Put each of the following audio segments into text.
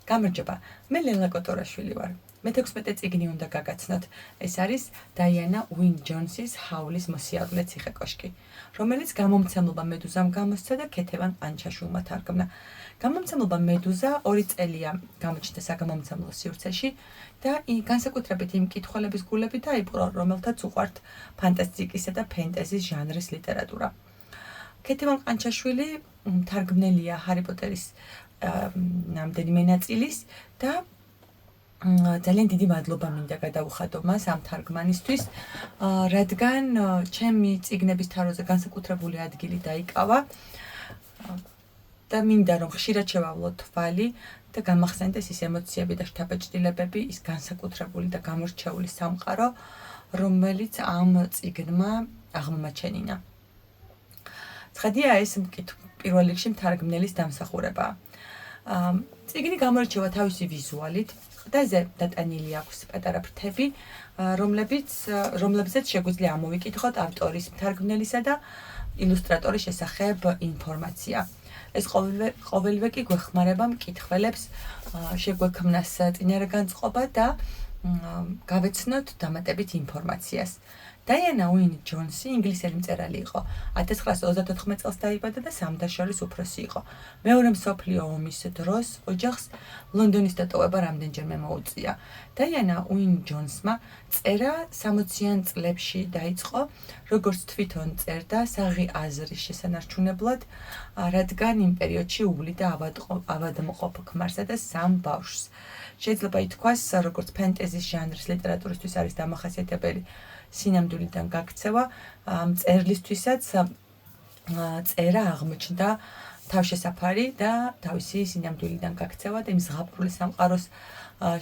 გამარჯობა, მე ლელა კოტორაშვილი ვარ. მე-16 წიგნი უნდა გაგაცნოთ. ეს არის დაიანა უინ ჯონსის ჰაულის მოსიარულე ციხე-კოშკი, რომელიც გამომცემლობა მედუზამ გამოსცა და ქეთევან ყანჩაშვილმა თარგმნა. გამომცემლობა მედუზა 2 წელია გამოჩნდა საგამომცემლო სივრცეში და განსაკუთრებით იმ კითხველების გულებით დაიპყრო, რომელთაც უყვართ ფანტასტიკისა და ფენტეზის ჟანრის ლიტერატურა. ქეთევან ყანჩაშვილი თარგმნელია ჰარი პოტერის რამდენიმე ნაწილის და ძალიან დიდი მადლობა მინდა გადაუხადო მას ამ თარგმანისთვის, რადგან ჩემი წიგნების თაროზე განსაკუთრებული ადგილი დაიკავა და მინდა რომ ხშირად შევავლო თვალი და გამახსენდეს ის ემოციები და შთაბეჭდილებები, ის განსაკუთრებული და გამორჩეული სამყარო, რომელიც ამ წიგნმა აღმომაჩენინა. ცხადია ეს პირველ რიგში მთარგმნელის დამსახურებაა. წიგნი გამორჩევა თავისი ვიზუალით, ყდაზე დატანილი აქვს პატარა ფრთები, რომლებზეც შეგვიძლია ამოვიკითხოთ ავტორის, მთარგმნელისა და ილუსტრატორის შესახებ ინფორმაცია. ეს ყოველივე კი გვეხმარება მკითხველებს შეგვექმნას წინარგანწყობა და გავეცნოთ დამატებით ინფორმაციას. დაიანა უინ ჯონსი ინგლისელი მწერალი იყო. 1934 წელს დაიბადა და სამდაშორის უფროსი იყო. მეორე მსოფლიო ომის დროს ოჯახს ლონდონის დატოვება რამდენჯერმე მოუწია. დაიანა უინ ჯონსმა წერა 60-იან წლებში დაიწყო, როგორც თვითონ წერდა საღი აზრის შესანარჩუნებლად, რადგან იმ პერიოდში უვლიდა ავადმყოფ ქმარსა და 3 ბავშვს. შეიძლება ითქვას, როგორც ფენტეზის ჟანრის ლიტერატურისთვის არის დამახასიათებელი სინამდვილიდან გაქცევა, მწერლისთვისაც წერა აღმოჩნდა თავშესაფარი და თავისი სინამდვილიდან გაქცევა და იმ ზღაპრული სამყაროს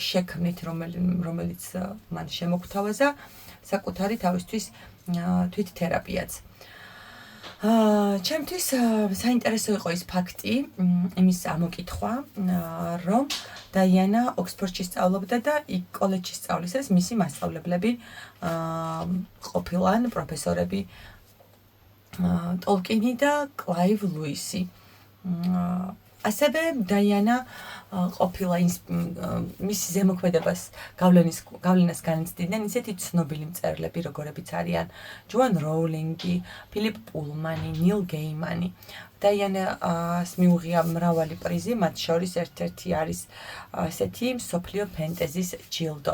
შექმნით, რომელიც მან შემოგთავაზა საკუთარი თავისთვის თვითთერაპიაც. ჩემთვის საინტერესო იყო ის ფაქტი, იმის ამოკითხვა, რომ დაიანა ოქსფორდში სწავლობდა და იქ კოლეჯში სწავლისას მისი მასწავლებლები ყოფილან პროფესორები ტოლკინი და კლაივ ლუისი. ასევე დაიანა ყოფილა მისი ზემოქმედებას გავლენას განიცდიდნენ ისეთი ცნობილი მწერლები, როგორებიც არიან ჯოან როულინგი, ფილიპ პულმანი, ნილ გეიმანი. დაიანას მიუღია მრავალი პრიზი, მათ შორის ერთ-ერთი არის ასეთი მსოფლიო ფენტეზის ჯილდო.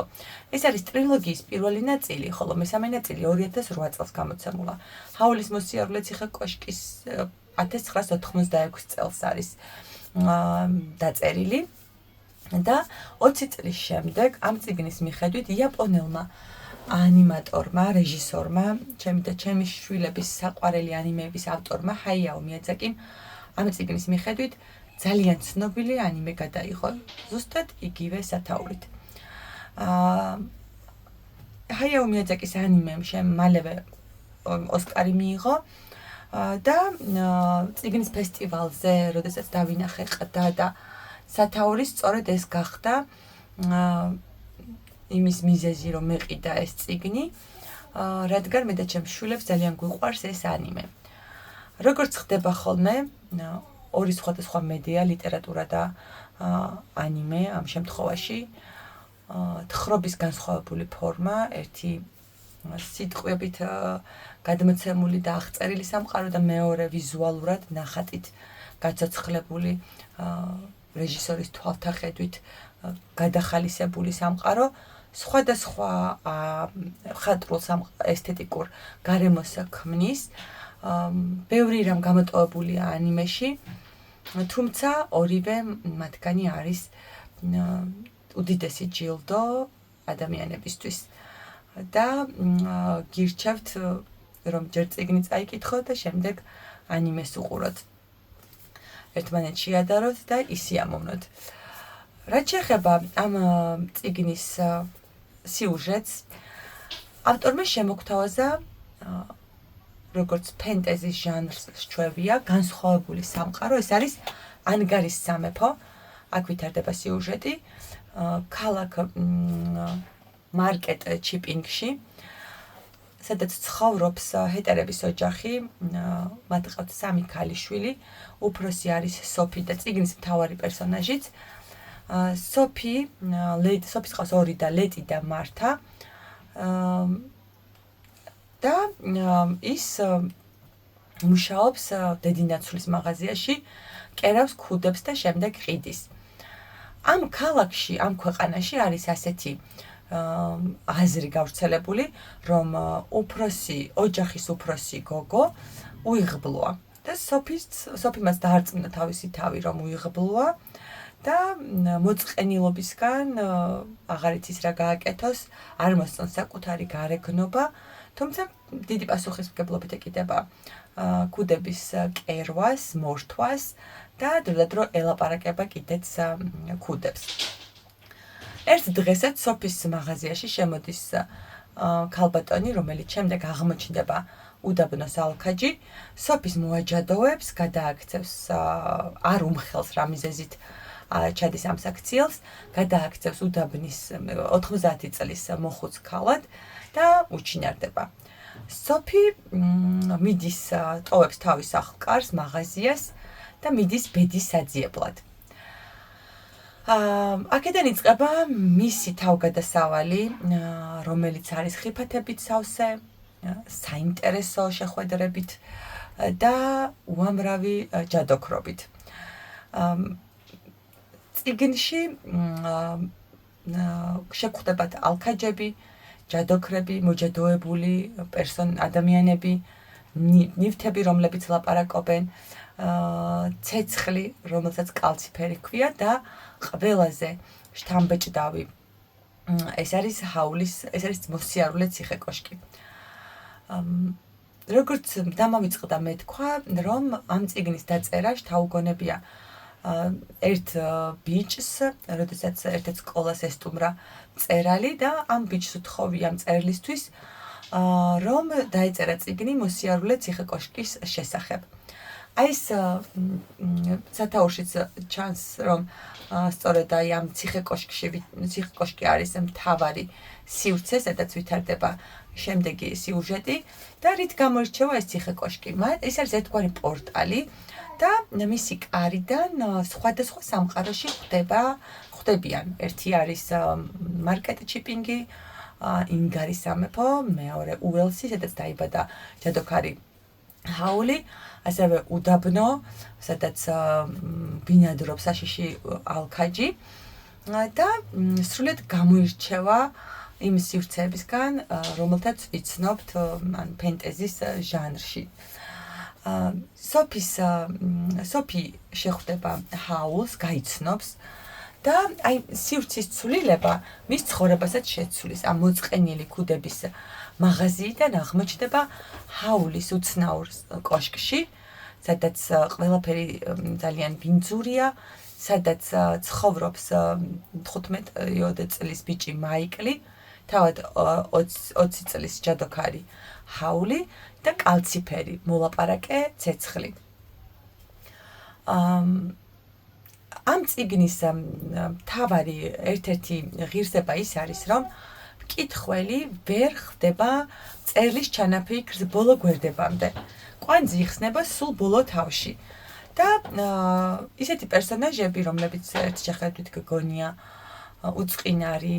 ეს არის ტრილოგიის პირველი ნაწილი, ხოლო მესამე ნაწილი 2008 წელს გამოცემულა. ჰაულის მოსიარულე ციხე-კოშკის 1986 წელს არის დაწერილი და 20 წლის შემდეგ ამ წიგნის მიხედვით იაპონელმა ანიმატორმა, რეჟისორმა, ჩემი და ჩემი შვილების საყვარელი ანიმეების ავტორმა ჰაიაო მიაძაკიმ ამ წიგნის მიხედვით ძალიან ცნობილი ანიმე გადაიღო, ზუსტად იგივე სათაურით. ჰაიაო მიაძაკის ანიმემ მალევე ოსკარი მიიღო და წიგნის ფესტივალზე, როდესაც დავინახე ყდა და სათაურის, სწორედ ეს გახდა იმის მიზეზი, რომ მეყიდა ეს წიგნი, რადგან მე და ჩემს შვილებს ძალიან გვიყვარს ეს ანიმე. როგორც ხდება ხოლმე, ორი სხვადასხვა მედია, ლიტერატურა და ანიმე ამ შემთხვევაში, თხრობის განსხვავებული ფორმა, ერთი სიტყვებით გადმოცემული და აღწერილი სამყარო და მეორე ვიზუალურად ნახატით გაცოცხლებული რეჟისორის თვალთახედვით გადახალისებული სამყარო სხვადასხვა ხატრულ ესთეტიკურ გარემოს ქმნის, ბევრი რამ გამოტოვებულია ანიმეში, თუმცა ორივე მათგანი არის უდიდესი ჯილდო ადამიანებისთვის და გირჩევთ რომ ჯერ წიგნი წაიკითხოთ და შემდეგ ანიმეს უყუროთ. ერთმანეთს შეადაროთ და ისიამოვნოთ. რაც შეეხება ამ წიგნის სიუჟეტს, ავტორმა შემოგთავაზა როგორც ფენტეზის ჟანრს ჩვევია, განსხვავებული სამყარო, ეს არის ანგარის სამეფო, აქ ვითარდება სიუჟეტი, ქალაქ მარკეტ ჩიპინგში, სადაც ცხოვრობს ჰეტერების ოჯახი, მათ ყავთ 3 ქალიშვილი, უფროსი არის სოფი და წიგნის მთავარი პერსონაჟიც, სოფის ყავს ორი და ლეტი და მართა და ის მუშაობს დედინაცulis მაღაზიაში, კერავს ქუდებს და შემდეგ ყიდის. ამ ქალაქში, ამ ქვეყანაში არის ასეთი აზრი გავრცელებული, რომ ოჯახის უფროსი გოგო უიღბლოა და სოფიმაც დაარწმუნა თავისი თავი, რომ უიღბლოა და მოწყენილობისგან აღარ იცის რა გააკეთოს, არ მოსწონს საკუთარი გარეგნობა, თუმცა დიდი პასუხისმგებლობით ეკიდება ქუდების კერვას, მორთვას და დროდადრო ელაპარაკება კიდეც ქუდებს. ერთ დღესაც სოფის მაღაზიაში შემოდის ქალბატონი, რომელიც შემდეგ აღმოჩნდება უდაბნოს ალქაჯი, სოფის მოაჯადოებს, გადააქცევს არ უმხელს რა მიზეზით ჩადის ამ საქციელს, გადააქცევს უდაბნის 90 წლის მოხუც ქალად და უჩინარდება. სოფი მიდის, ტოვებს თავის სახლ-კარს, მაღაზიას და მიდის ბედის საძიებლად. აქედან იწყება მისი თავგადასავალი, რომელიც არის ხიფათებით სავსე, საინტერესო შეხვედრებით და უამრავი ჯადოქრობით. წიგნში შეგხვდებათ ალქაჯები, ჯადოქრები, მოჯადოებული ადამიანები, ნივთები, რომლებიც ლაპარაკობენ, ცეცხლი, რომელსაც კალციფერი ჰქვია და ყველაზე შთამბეჭდავი ეს არის მოსიარულე ციხე-კოშკი. როგორც დამავიწყდა მე თქვა, რომ ამ წიგნის დაწერა შთაუგონებია ერთ ბიჭს, როდესაც ერთ სკოლას ესტუმრა წერალი და ამ ბიჭს უთხოვია ამ წერლისთვის, რომ დაეწერა წიგნი მოსიარულე ციხე-კოშკის შესახებ. აი ეს სათაურშიც ჩანს, რომ სწორედ აი ამ ციხე-კოშკი არის მთავარი სივრცე, სადაც ვითარდება შემდეგი სიუჟეტი და რით გამოირჩევა ეს ციხე-კოშკი? ეს არის ერთგვარი პორტალი და მისი კარიდან სხვადასხვა სამყაროში ხვდებიან. ერთი არის მარკეტ ჩიპინგი, ინგარის სამეფო, მეორე უელსი, სადაც დაიბადა ჯადოქარი ჰაული, ასევე უდაბნო, სადაც ბინადრობს საშიში ალქაჯი და სრულად გამოირჩევა იმ სივრცეებისგან, რომელთაც ვიცნობთ ფენტეზის ჟანრში. სოფი შეხვდება ჰაულს, გაიცნობს და აი სივრცის ცვლილება მის ცხოვრებასაც შეცვლის. ამ მოწყენილი ქუდების მაღაზიიდან აღმოჩნდება ჰაულის უცნაურ კოშკში, სადაც ყველაფერი ძალიან ბინძურია, სადაც ცხოვრობს 15 წლის ბიჭი მაიკლი, თავად 20 წლის ჯადოქარი ჰაული და კალციფერი, მოლაპარაკე ცეცხლი. ამ წიგნის მთავარი ერთ-ერთი ღირსება ის არის, რომ მკითხველი ვერ ხვდება წერლის ჩანაფიქრს ბოლო გვერდებამდე. კვანძი იხსნება სულ ბოლო თავში. და ისეთი პერსონაჟები, რომლებიც ერთ შეხედვით გგონია უწყინარი,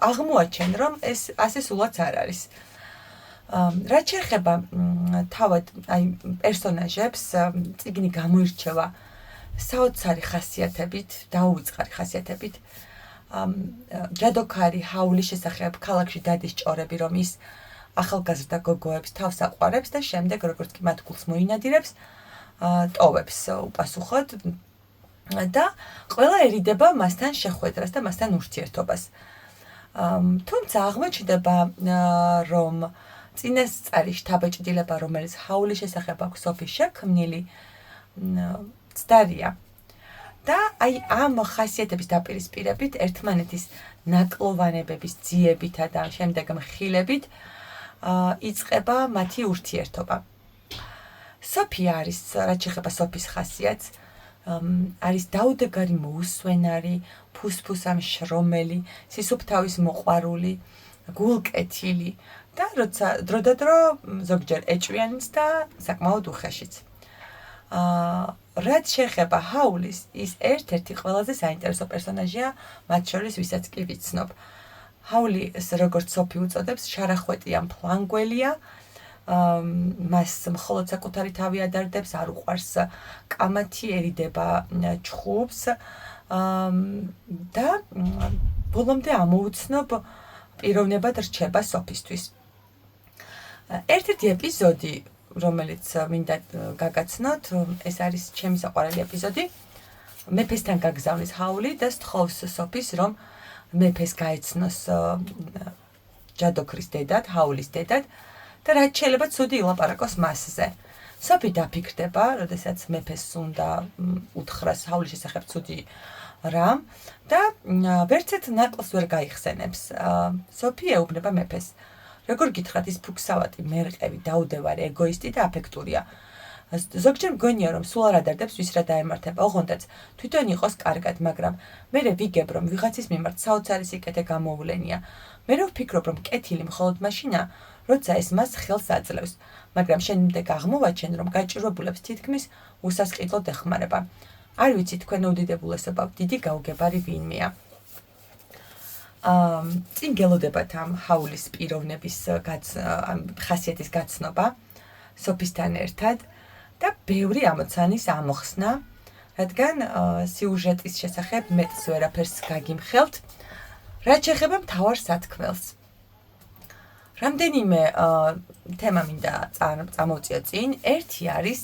აღმოაჩენ, რომ ეს ასე სულაც არ არის. რაც შეეხება თავად აი პერსონაჟებს, წიგნი გამოირჩევა საოცარი ხასიათებით, დაუვიწყარი ხასიათებით. ჯადოქარი ჰაულის შესახებ ქალაქში დადის ჭორები, რომ ის ახალგაზრდა გოგოებს თავს აყვარებს და შემდეგ როგორც კი მათ გულს მოინადირებს, ტოვებს უპასუხოდ და ყველა ერიდება მასთან შეხვედრას და მასთან ურთიერთობას. თუმცა აღმოჩნდება, რომ წინასწარი შთაბეჭდილება, რომელიც ჰაულის შესახებ აქვს სოფის შექმნილი, ცდარია. და აი ამ ხასიათების დაპირისპირებით ერთმანეთის ნაკლოვანებების ძიებითა და შემდეგ მხილებით იწყება მათი ურთიერთობა. სოფი არის, რაც შეეხება სოფის ხასიათს, არის დაუდეგარი მოუსვენარი, ფუსფუსამ შრომელი, სისუფთავის მოყვარული, გულკეთილი და როცა დროდადრო ზოგჯერ ეჭვიანიც და საკმაოდ უხეშიც. რაც შეეხება ჰაულის, ის ერთ-ერთი ყველაზე საინტერესო პერსონაჟია მათ შორის, ვისაც კი ვიცნობ. ჰაულის, როგორც სოფი უწოდებს, შარახვეტია მფლანგველია, მას მხოლოდ საკუთარი თავი ადარდებს, არ უყვარს კამათი,ერიდება ჩხუბს და ბოლომდე ამოუცნობ პიროვნებად რჩება სოფისთვის. ერთ-ერთი ეპიზოდი, რომელიც მინდა გაგაცნოთ, ეს არის ჩემი საყვარელი ეპიზოდი. მეფესთან გაგზავნის ჰაული და სთხოვს სოფის, რომ მეფეს გაეცნოს ჯადოქრის დედად, ჰაულის დედად და რაც შეიძლება ცუდი ილაპარაკოს მასზე. სოფი დაფიქრდება, როდესაც მეფეს უნდა უთხრას ჰაულის შესახებ ცუდი რამ და ვერცერთ ნაკლს ვერ გაიხსენებს. სოფი ეუბნება მეფეს. როგორ გითხრათ, ის ფუქსავატი, მერყევი, დაუდევარი, ეგოისტი და აფექტურია. ზოგჯერ მგონია, რომ სულ არ ადარდებს ვის რა დაემართება, ოღონდაც თვითონ იყოს კარგად, მაგრამ მერე ვიგებ, რომ ვიღაცის მიმართ საოცარი სიკეთე გამოუვლენია. მერე ვფიქრობ, რომ კეთილი მხოლოდ მაშინა, როცა ეს მას ხელს აძლევს, მაგრამ შემდეგ აღმოვაჩენ, რომ გაჭირვებულებს თითქმის უსასყიდლოდ ეხმარება. არ ვიცი თქვენ უდიდებულესობა, დიდი გაუგებარი ვინმეა. წინ გელოდებათ ამ ჰაულის პიროვნების ხასიათის გაცნობა სოფისთან ერთად და ბევრი ამოცანის ამოხსნა, რადგან სიუჟეტის შესახებ მეტს ვერაფერს გაგიმხელთ, რაც შეეხება მთავარ სათქმელს. რამდენიმე თემა მინდა წამოვწიო წინ. ერთი არის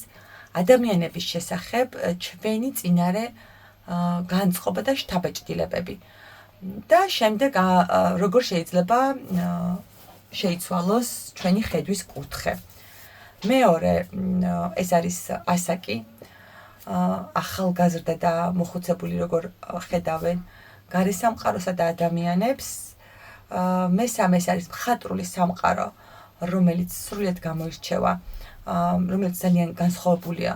ადამიანების შესახებ ჩვენი წინარე განწყობა და შთაბეჭდილებები. და შემდეგ როგორ შეიძლება შეიცვალოს ჩვენი ხედვის კუთხე. მეორე, ეს არის ასაკი, ახალგაზრდა და მოხუცებული როგორ ხედავენ გარესამყაროსა და ადამიანებს. მესამე არის მხატვრული სამყარო, რომელიც სრულიად გამოირჩევა, რომელიც ძალიან განსხვავებულია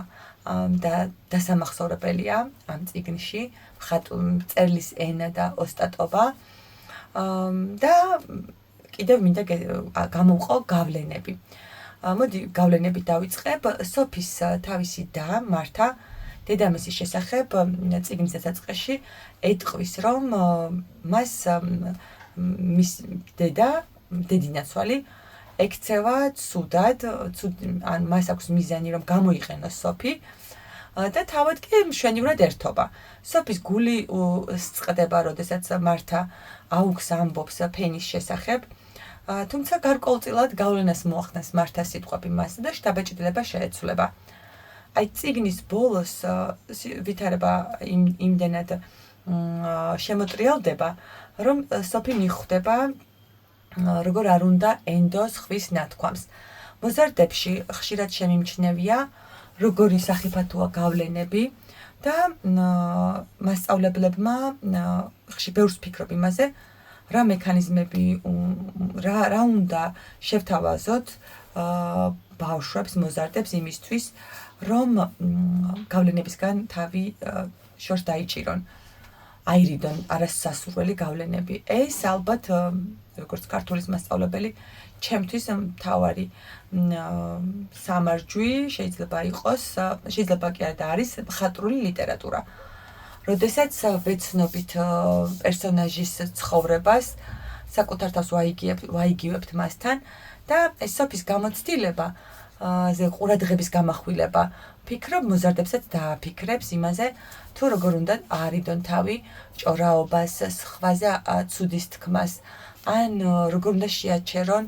და დასამახსოვრებელია ამ წიგნში, წერლის ენა და ოსტატობა და კიდევ მინდა გამოვყო გავლენები. მოდი გავლენებით დავიწყებ. სოფის თავისი და მართა დედამისის შესახებ წიგნის დასაწყისში ეტყვის, რომ მას მის დედინაცვალი ექცევა ცუდად, ან მას აქვს მიზანი, რომ გამოიყენოს სოფი და თავად კი მშვენივრად ერთობა. სოფის გული სწყდება, როდესაც მართა აუგს ამბობს ფენის შესახებ, თუმცა გარკვეულწილად გავლენას მოახდენს მართას სიტყვები მასზე და შთაბეჭდილება შეეცვლება. აი წიგნის ბოლოს ვითარება იმდენად შემოტრიალდება, რომ სოფი მიხვდება, როგორ არ უნდა ენდოს ხვის ნათქვამს. მოზარდებში ხშირად შემიმჩნევია, როგორი სახიფათოა გავლენები და მასწავლებლებმა ხშირ ბევრს ფიქრობ იმაზე, რა მექანიზმები რა უნდა შევთავაზოთ ბავშვებს, მოზარდებს იმისთვის, რომ გავლენებისგან თავი შორს დაიჭირონ. აირიდონ არასასურველი გავლენები. ეს ალბათ, როგორც ქართულის მასწავლებელი, ჩემთვის მთავარი სამარჯვი შეიძლება იყოს, შეიძლება კი არა და არის მხატვრული ლიტერატურა. როდესაც ვეცნობით პერსონაჟის ცხოვრებას, საკუთარ თავს ვაიგივებთ მასთან და ეს სოფის გამოცდილება, ყურადღების გამახვილება, ფიქრობ მოზარდებსაც დააფიქრებს იმაზე, თუ როგორ უნდა აარიდონ თავი ჭორაობას, სხვაზე ცუდის თქმას, ან როგორ უნდა შეაჩერონ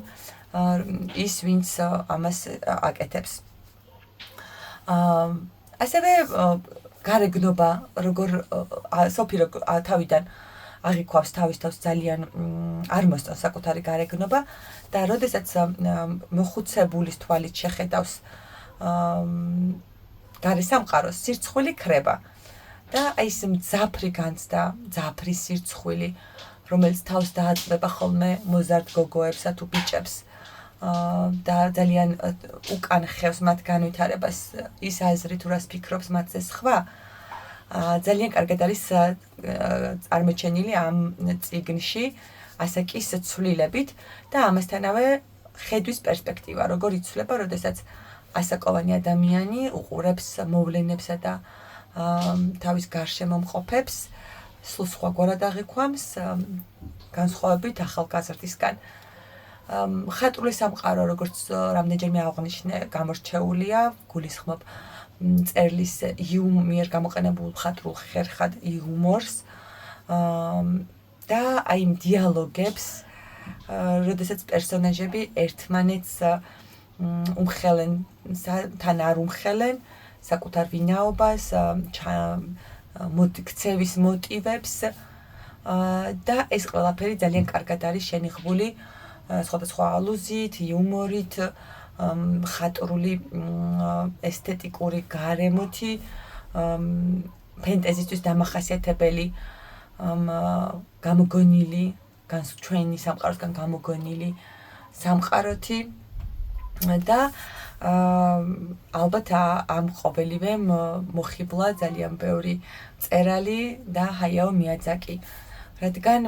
ის, ვინც ამას აკეთებს. ასევე გარეგნობა, როგორ სოფი თავიდან აღიქვავს თავის თავს, ძალიან არ მოსწონს საკუთარი გარეგნობა და როდესაც მოხუცებულის თვალით შეხედავს გარესამყაროს, სირცხვილი ქრება და აი ეს მძაფრი განცდა, მძაფრი სირცხვილი, რომელიც თავს დააწვება ხოლმე მოზარდ გოგოებსა თუ ბიჭებს და ძალიან უკან ხევს მათ განვითარებას ის აზრი, თუ რას ფიქრობს მათზე სხვა, ძალიან კარგად არის წარმოჩენილი ამ წიგნში ასაკის ცვლილებით და ამასთანავე ხედვის პერსპექტივა, როგორ იცვლება, როდესაც ასაკოვანი ადამიანი უყურებს მოვლენებსა და თავის გარშემო მყოფებს სულ სხვაგვარად აღიქვამს, განსხვავებით ახალგაზრდისგან. ხატრული სამყარო, როგორც რამდენჯერმე აღვნიშნე, გამორჩეულია, გულისხმობ მწერლის მიერ გამოყენებულ ხატრულ ხერხად იუმორს და აი იმ დიალოგებს, როდესაც პერსონაჟები ერთმანეთს უმხელენ, თან არ უმხელენ საკუთარ ვინაობას, ქცევის მოტივებს და ეს ყველაფერი ძალიან კარგად არის შენიღბული სხვადასხვა ალუზიით, იუმორით, ხატრული ესთეტიკური გარემოთი, ფენტეზისთვის დამახასიათებელი გამოგონილი, ჩვენი სამყაროსგან გამოგონილი სამყაროთი და ალბათ ამ ყოველივემ მოხიბლა ძალიან ბევრი მწერალი და ჰაიაო მიაძაკი, რადგან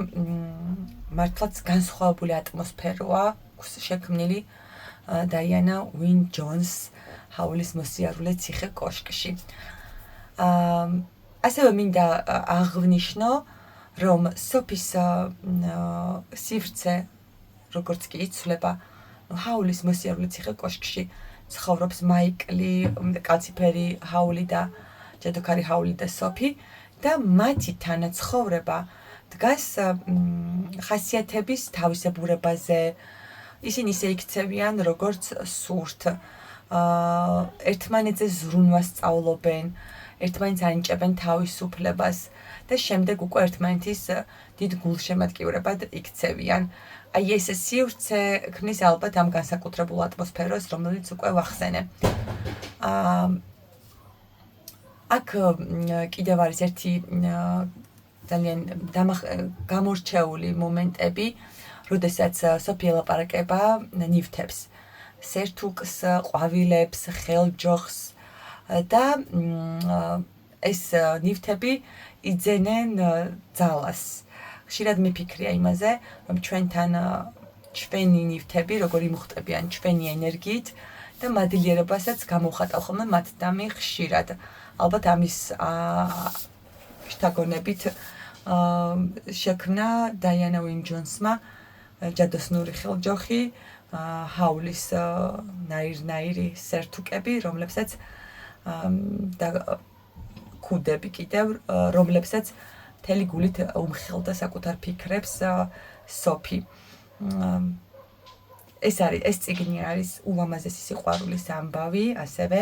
მართლაც განსხვავებული ატმოსფეროა შექმნილი დაიანა უინ ჯონს ჰაულის მოსიარულე ციხე კოშკში. ასევე მინდა აღვნიშნო, რომ სოფის სივრცე, როგორც კი იცვლება, ჰაულის მოსიარულე ციხე კოშკში ცხოვრობს მაიკლი, კალციფერი ჰაული და ჯადოქარი ჰაული და სოფი და მათი თანაცხოვრება დგას ხასიათების თავისებურებაზე. ისინი ისე იქცევიან, როგორც სურთ. ერთმანეთზე ზრუნვას სწავლობენ, ერთმანეთს ანიჭებენ თავისუფლებას და შემდეგ უკვე ერთმანეთის დიდ გულშემატკივრებად იქცევიან. აი ეს სივრცე ქმნის ალბათ ამ განსაკუთრებულ ატმოსფეროს, რომელიც უკვე ვახსენე. აქ კიდევ არის ერთი ძალიან გამორჩეული მომენტები, როდესაც სოფი ელაპარაკება ნივთებს, სერთუკს, ყვავილებს, ხელჯოხს და ეს ნივთები იძენენ ძალას. ხშირად მიფიქრია იმაზე, რომ ჩვენი ნივთები როგორ იმუხტებიან ჩვენი ენერგიით და მადლიერებასაც გამოვხატავ ხოლმე მათდამი ხშირად. ალბათ ამის შთაგონებით შექმნა დაიანა უინ ჯონსმა ჯადოსნური ხელჯოხი, ჰაულის ნაირ-ნაირი სერთუკები, რომლებსაც და ქუდები კიდევ, რომლებსაც მთელი გულით უმხელდა საკუთარ ფიქრებს სოფი. ეს წიგნი არის ულამაზესი სიყვარულის ამბავი, ასევე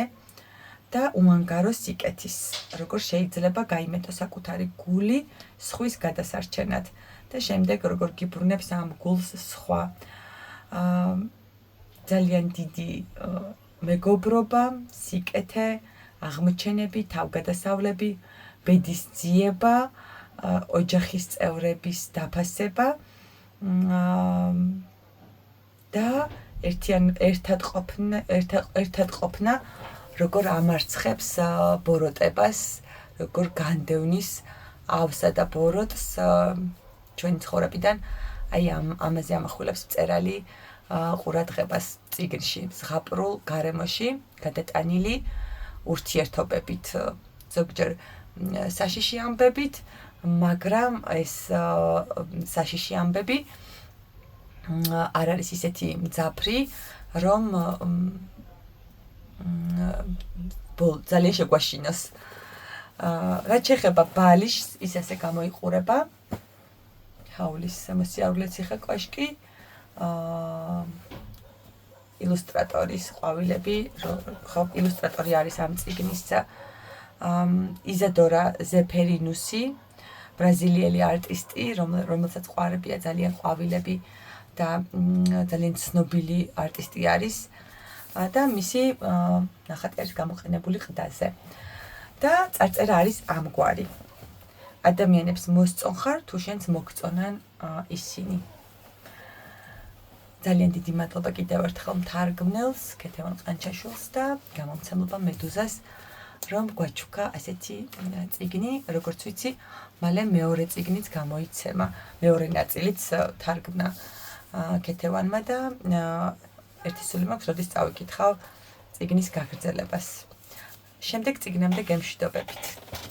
და უანგარო სიკეთის, როგორ შეიძლება გაიმეტოს საკუთარი გული სხვის გადასარჩენად და შემდეგ როგორ გიბრუნებს ამ გულს სხვა. ძალიან დიდი მეგობრობა, სიკეთე, აღმოჩენები, თავგადასავლები, ბედის ძიება, ოჯახის წევრების დაფასება და ერთად ყოფნა, როგორ ამარცხებს ბოროტებას, როგორ განდევნის ავსა და ბოროტს ჩვენი ცხოვრებიდან. აი ამაზე ამახვილებს მწერალი ყურადღებას წიგნში, ზღაპრულ გარემოში გადატანილი ურთიერთობებით, ზოგჯერ საშიში ამბებით, მაგრამ ეს საშიში ამბები არ არის ისეთი მძაფრი, რომ ძალიან შეგვაშინოს. რაც შეეხება ბალიშს, ის ასე გამოიყურება. ჰაულის მოსიარულე ციხე კოშკი, ილუსტრატორის ყვავილები, ილუსტრატორი არის ამ წიგნის იზადორა ზეფერინუსი, ბრაზილიელი არტისტი, რომელსაც ყვარებია ძალიან ყვავილები და ძალიან ცნობილი არტისტი არის და მისი ნახატი არის გამოყენებული ყდაზე. და წარწერა არის ამგვარი. ადამიანებს მოსწონ ხარ, თუ შენს მოგწონან ისინი. ძალიან დიდი მადლობა კიდევ ერთხელ მთარგმნელს, ქეთევან ყანჩაშვილს და გამომცემლობა მედუზას, რომ გვაჩუქა ასეთი წიგნი, როგორც ვიცი, მალე მეორე წიგნიც გამოიცემა, მეორე ნაწილიც თარგმნა ქეთევანმა და ერთი სული მაქვს, როდის წავიკითხავ წიგნის გაგრძელებას. შემდეგ წიგნამდე გემშვიდობებით.